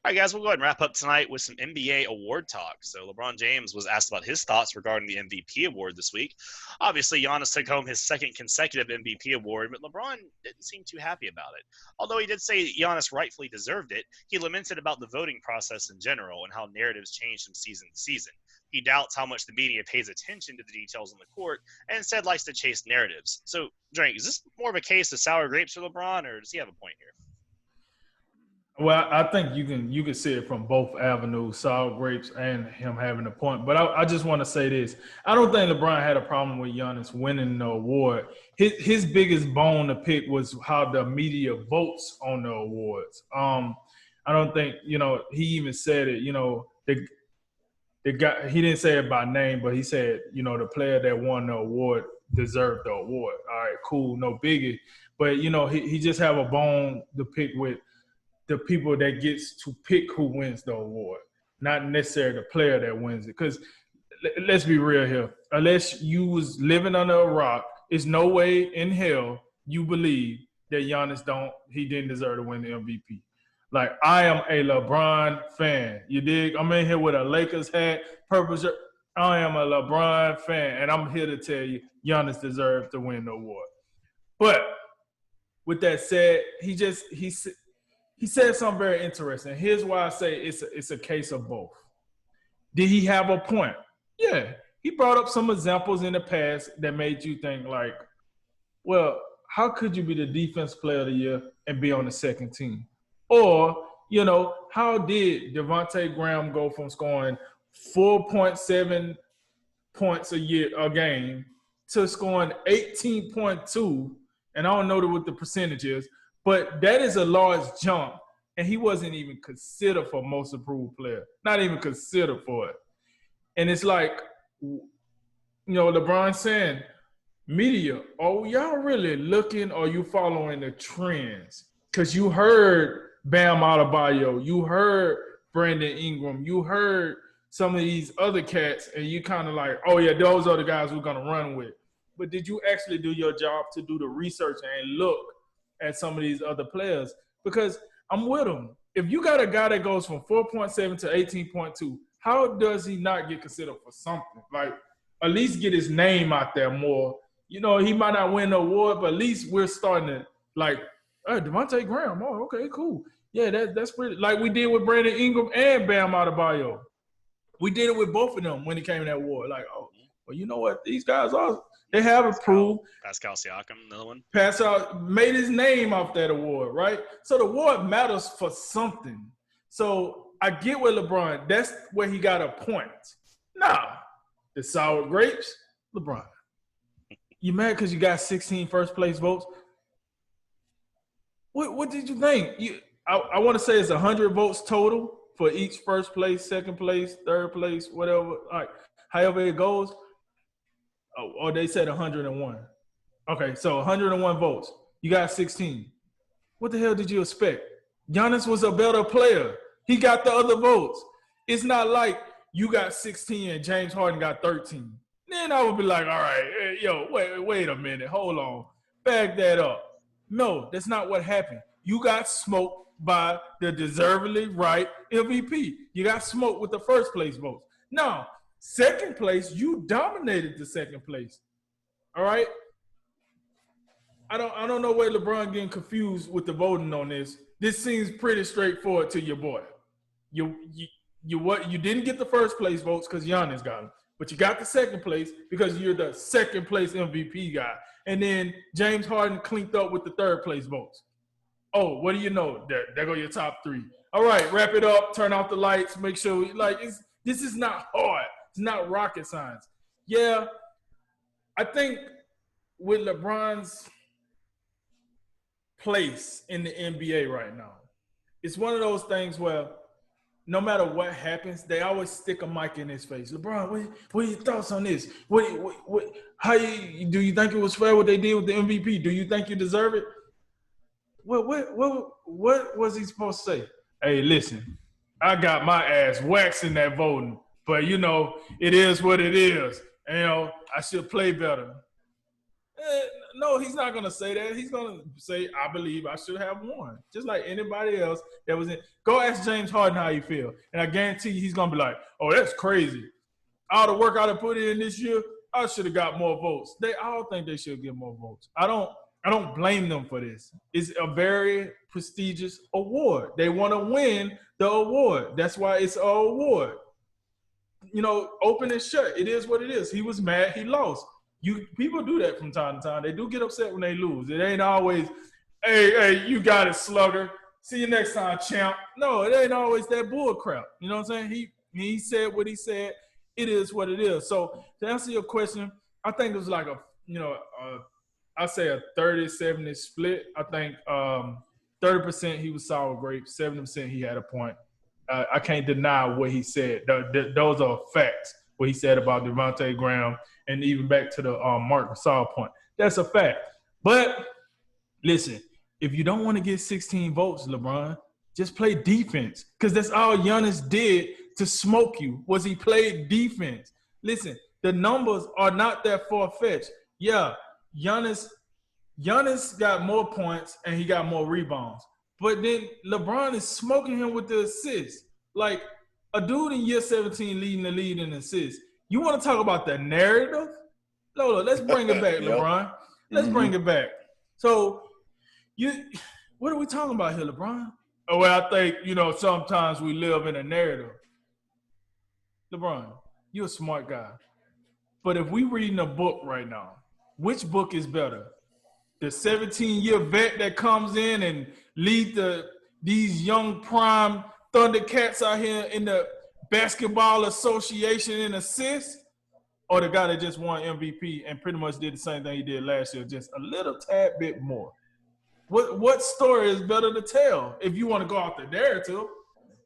All right, guys, we'll go ahead and wrap up tonight with some NBA award talk. So LeBron James was asked about his thoughts regarding the MVP award this week. Obviously, Giannis took home his second consecutive MVP award, but LeBron didn't seem too happy about it. Although he did say Giannis rightfully deserved it, he lamented about the voting process in general and how narratives change from season to season. He doubts how much the media pays attention to the details on the court and instead likes to chase narratives. So, Drake, is this more of a case of sour grapes for LeBron, or does he have a point here? Well, I think you can see it from both avenues, sour grapes and him having a point. But I just want to say this: I don't think LeBron had a problem with Giannis winning the award. His biggest bone to pick was how the media votes on the awards. I don't think he even said it. The guy, he didn't say it by name, but he said the player that won the award deserved the award. All right, cool, no biggie. But he just have a bone to pick with the people that gets to pick who wins the award, not necessarily the player that wins it. Because let's be real here. Unless you was living under a rock, there's no way in hell you believe that Giannis he didn't deserve to win the MVP. Like, I am a LeBron fan. You dig? I'm in here with a Lakers hat, purple shirt. I am a LeBron fan, and I'm here to tell you Giannis deserves to win the award. But with that said, he said something very interesting. Here's why I say it's a case of both. Did he have a point? Yeah. He brought up some examples in the past that made you think like, well, how could you be the defense player of the year and be on the second team? Or, how did Devontae Graham go from scoring 4.7 points a game to scoring 18.2, and I don't know what the percentage is, but that is a large jump, and he wasn't even considered for most improved player. Not even considered for it. And it's like, LeBron saying, media, are y'all really looking, or you following the trends? Because you heard Bam Adebayo, you heard Brandon Ingram, you heard some of these other cats, and you kind of like, oh yeah, those are the guys we're going to run with. But did you actually do your job to do the research and look at some of these other players? Because I'm with them. If you got a guy that goes from 4.7 to 18.2, how does he not get considered for something? Like, at least get his name out there more. He might not win the award, but at least we're starting to, like, hey, Devontae Graham. Oh, okay, cool. Yeah, that's pretty. Like we did with Brandon Ingram and Bam Adebayo. We did it with both of them when it came to that award. Like, oh, well, you know what? These guys they have improved. Pascal Siakam, another one. Pascal made his name off that award, right? So the award matters for something. So I get with LeBron. That's where he got a point. Nah, the sour grapes, LeBron. You mad because you got 16 first place votes? What did you think? I want to say it's 100 votes total for each first place, second place, third place, whatever, like however it goes. Or they said 101. Okay, so 101 votes. You got 16. What the hell did you expect? Giannis was a better player. He got the other votes. It's not like you got 16 and James Harden got 13. Then I would be like, all right, hey, yo, wait a minute. Hold on. Back that up. No, that's not what happened. You got smoked by the deservedly right MVP. You got smoked with the first place votes. Now, second place, you dominated the second place. All right? I don't know where LeBron getting confused with the voting on this. This seems pretty straightforward to your boy. You didn't get the first place votes because Giannis got them. But you got the second place because you're the second place MVP guy. And then James Harden cleaned up with the third place votes. Oh, what do you know? There go your top three. All right, wrap it up. Turn off the lights. Make sure, this is not hard. It's not rocket science. Yeah, I think with LeBron's place in the NBA right now, it's one of those things where no matter what happens, they always stick a mic in his face. LeBron, what are your thoughts on this? Do you think it was fair what they did with the MVP? Do you think you deserve it? What was he supposed to say? Hey, listen, I got my ass waxed in that voting, but it is what it is. And, I should play better. No, he's not going to say that. He's going to say, I believe I should have won. Just like anybody else that was in. Go ask James Harden how he feel. And I guarantee you he's going to be like, oh, that's crazy. All the work I put in this year, I should have got more votes. They all think they should get more votes. I don't blame them for this. It's a very prestigious award. They want to win the award. That's why it's an award. Open and shut. It is what it is. He was mad. He lost. People do that from time to time. They do get upset when they lose. It ain't always, hey, you got it, slugger. See you next time, champ. No, it ain't always that bull crap. You know what I'm saying? He said what he said. It is what it is. So to answer your question, I think it was like I'd say a 30-70 split. I think 30% he was sour grapes, 70% he had a point. I can't deny what he said. Those are facts, what he said about Devontae Graham and even back to the Marc Gasol point. That's a fact. But listen, if you don't want to get 16 votes, LeBron, just play defense because that's all Giannis did to smoke you was he played defense. Listen, the numbers are not that far-fetched. Yeah, Giannis got more points and he got more rebounds. But then LeBron is smoking him with the assists. Like a dude in year 17 leading the lead in assists. You want to talk about the narrative? Lola, let's bring it back, Yep. LeBron. Let's bring it back. So what are we talking about here, LeBron? Oh, well, I think, sometimes we live in a narrative. LeBron, you're a smart guy. But if we reading a book right now, which book is better? The 17-year vet that comes in and lead these young prime Thundercats out here in the Basketball Association in assists, or the guy that just won MVP and pretty much did the same thing he did last year, just a little tad bit more? What story is better to tell if you want to go off the narrative?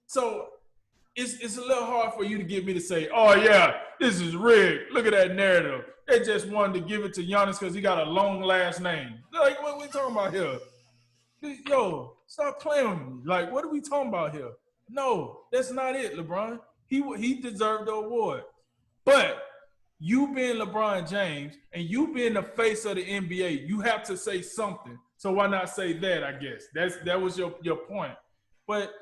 So it's a little hard for you to get me to say, oh, yeah, this is rigged. Look at that narrative. They just wanted to give it to Giannis because he got a long last name. Like, what are we talking about here? Yo, stop playing with me. Like, what are we talking about here? No, that's not it, LeBron. He deserved the award. But you being LeBron James and you being the face of the NBA, you have to say something. So why not say that, I guess? That was your point. But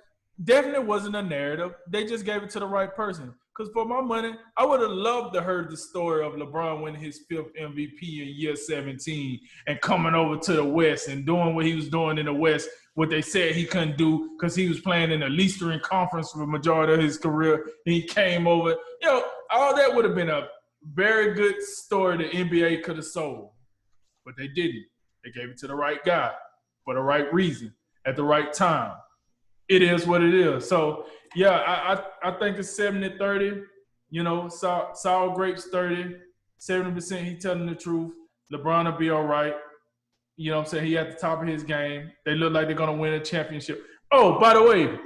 definitely wasn't a narrative. They just gave it to the right person. Because for my money, I would have loved to heard the story of LeBron winning his 5th MVP in year 17 and coming over to the West and doing what he was doing in the West, what they said he couldn't do because he was playing in the Eastern Conference for the majority of his career. And he came over. All that would have been a very good story the NBA could have sold. But they didn't. They gave it to the right guy for the right reason at the right time. It is what it is. So, yeah, I think it's 70-30. Sour grapes 30, 70% he telling the truth. LeBron will be all right. You know what I'm saying? He at the top of his game. They look like they're going to win a championship. Oh, by the way,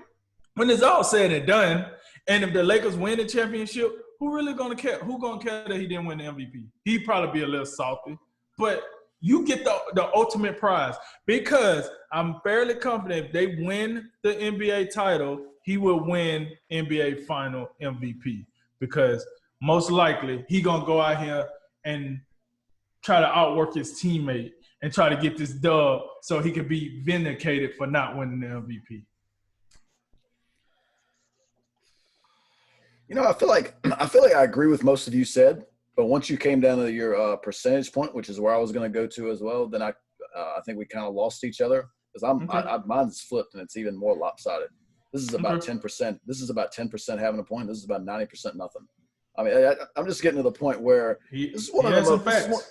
when it's all said and done, and if the Lakers win the championship, who really going to care? Who going to care that he didn't win the MVP? He'd probably be a little salty. But you get the ultimate prize because I'm fairly confident if they win the NBA title, he will win NBA Final MVP because most likely he going to go out here and try to outwork his teammate and try to get this dub so he can be vindicated for not winning the MVP. I feel like I agree with most of you said. But once you came down to your percentage point, which is where I was going to go to as well, then I think we kind of lost each other because mine's flipped and it's even more lopsided. This is about 10%. This is about 10% having a point. This is about 90% nothing. I mean, I'm just getting to the point where this is one of the most.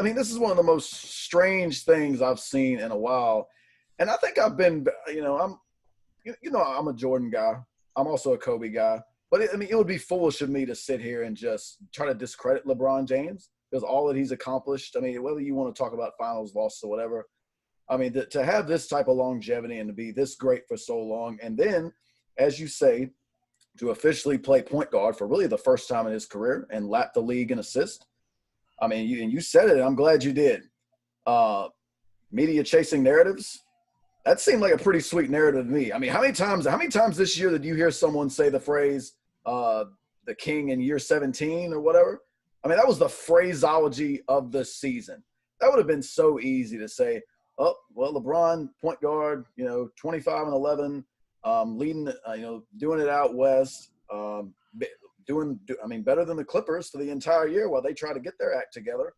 This is one of the most strange things I've seen in a while, and I think I've been. I'm a Jordan guy. I'm also a Kobe guy. But it would be foolish of me to sit here and just try to discredit LeBron James because all that he's accomplished. Whether you want to talk about finals loss or whatever, to have this type of longevity and to be this great for so long, and then, as you say, to officially play point guard for really the first time in his career and lap the league in assist. You said it. And I'm glad you did. Media chasing narratives. That seemed like a pretty sweet narrative to me. How many times this year did you hear someone say the phrase? The king in year 17 or whatever. That was the phraseology of the season. would have been so easy to say, oh, well, LeBron, point guard, 25 and 11, leading, doing it out west, better than the Clippers for the entire year while they try to get their act together.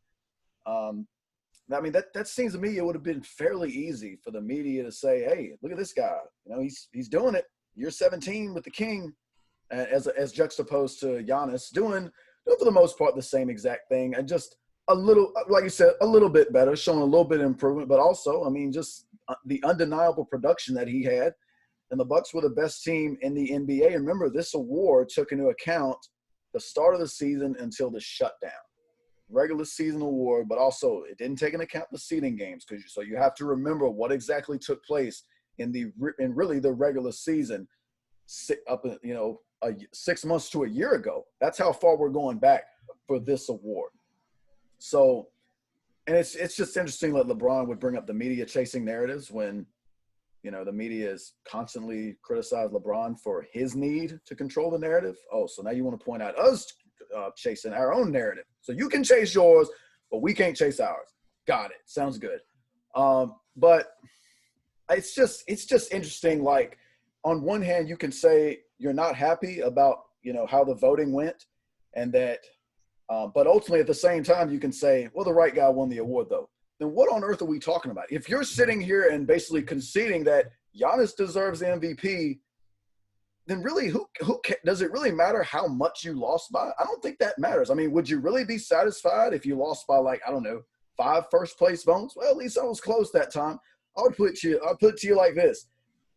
That seems to me it would have been fairly easy for the media to say, hey, look at this guy. He's doing it. Year 17 with the King, as juxtaposed to Giannis doing for the most part the same exact thing, and just a little, like you said, a little bit better, showing a little bit of improvement, but also, just the undeniable production that he had. And the Bucks were the best team in the NBA. And remember, this award took into account the start of the season until the shutdown. Regular season award, but also it didn't take into account the seeding games, so you have to remember what exactly took place in really the regular season up 6 months to a year ago. That's how far we're going back for this award. So, and it's just interesting that LeBron would bring up the media chasing narratives when the media is constantly criticized LeBron for his need to control the narrative. Oh, so now you want to point out us chasing our own narrative. So you can chase yours, but we can't chase ours. Got it. Sounds good. But it's just interesting. Like, on one hand, you can say you're not happy about, how the voting went, and that, but ultimately at the same time, you can say, well, the right guy won the award though. Then what on earth are we talking about? If you're sitting here and basically conceding that Giannis deserves the MVP, then really, who does it really matter how much you lost by? I don't think that matters. Would you really be satisfied if you lost by 5 first place votes? Well, at least I was close that time. I'll put it to you like this.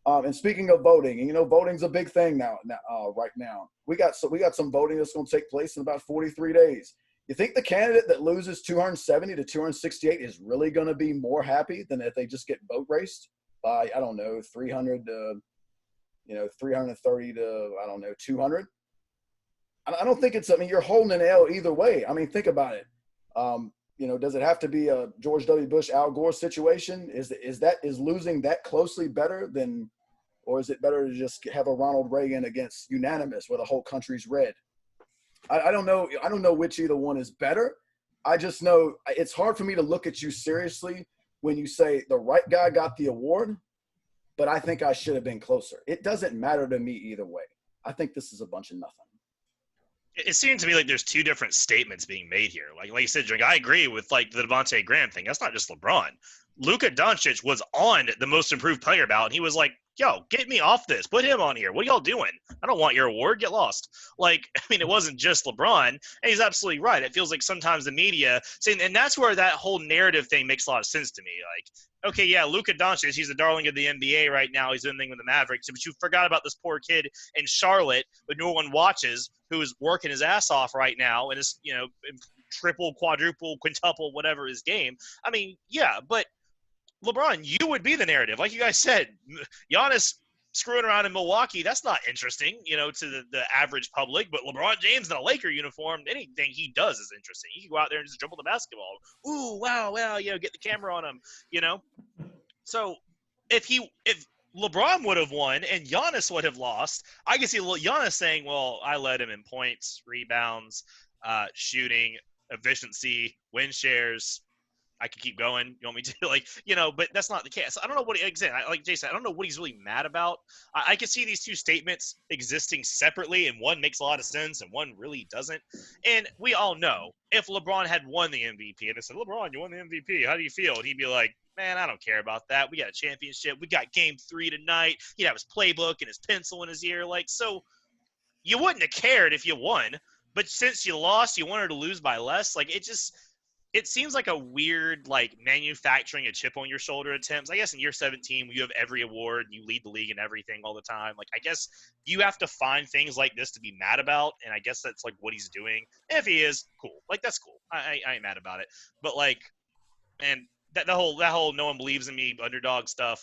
And speaking of voting, and voting's a big thing right now. We got some voting that's going to take place in about 43 days. You think the candidate that loses 270 to 268 is really going to be more happy than if they just get vote raced by, 300 to 330 to 200? I don't think it's. You're holding an L either way. Think about it. Does it have to be a George W. Bush, Al Gore situation? Is losing that closely better than, or is it better to just have a Ronald Reagan against unanimous where the whole country's red? I don't know. I don't know which either one is better. I just know it's hard for me to look at you seriously when you say the right guy got the award, but I think I should have been closer. It doesn't matter to me either way. I think this is a bunch of nothing. It seems to me like there's two different statements being made here. Like you said, Drink, I agree with the Devontae Graham thing. That's not just LeBron. Luka Doncic was on the most improved player ballot, and he was like, yo, get me off this. Put him on here. What are y'all doing? I don't want your award. Get lost. It wasn't just LeBron, and he's absolutely right. It feels like sometimes the media saying, and that's where that whole narrative thing makes a lot of sense to me. Okay, yeah, Luka Doncic, he's the darling of the NBA right now. He's doing the thing with the Mavericks, but you forgot about this poor kid in Charlotte who no one watches, who is working his ass off right now and is, triple, quadruple, quintuple, whatever his game. Yeah, but LeBron, you would be the narrative. Like you guys said, Giannis screwing around in Milwaukee, that's not interesting, to the average public. But LeBron James in a Laker uniform, anything he does is interesting. He can go out there and just dribble the basketball. Ooh, wow, get the camera on him, So if LeBron would have won and Giannis would have lost, I can see Giannis saying, well, I led him in points, rebounds, shooting, efficiency, win shares. I could keep going. You want me to but that's not the case. I don't know what like Jason, I don't know what he's really mad about. I can see these two statements existing separately, and one makes a lot of sense and one really doesn't. And we all know if LeBron had won the MVP and they said, LeBron, you won the MVP, how do you feel? And he'd be like, man, I don't care about that. We got a championship. We got game 3 tonight. He'd have his playbook and his pencil in his ear. So you wouldn't have cared if you won, but since you lost, you wanted to lose by less. It seems like a weird, manufacturing a chip on your shoulder attempts. I guess in year 17, when you have every award, you lead the league in everything all the time. I guess you have to find things like this to be mad about, and I guess that's, what he's doing. If he is, cool. That's cool. I ain't mad about it. But, man, that whole no one believes in me underdog stuff,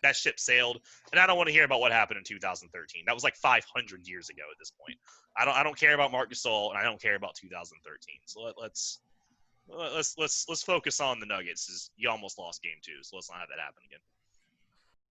that ship sailed, and I don't want to hear about what happened in 2013. That was 500 years ago at this point. I don't care about Marc Gasol, and I don't care about 2013. So let's focus on the Nuggets. You almost lost game 2, so let's not have that happen again.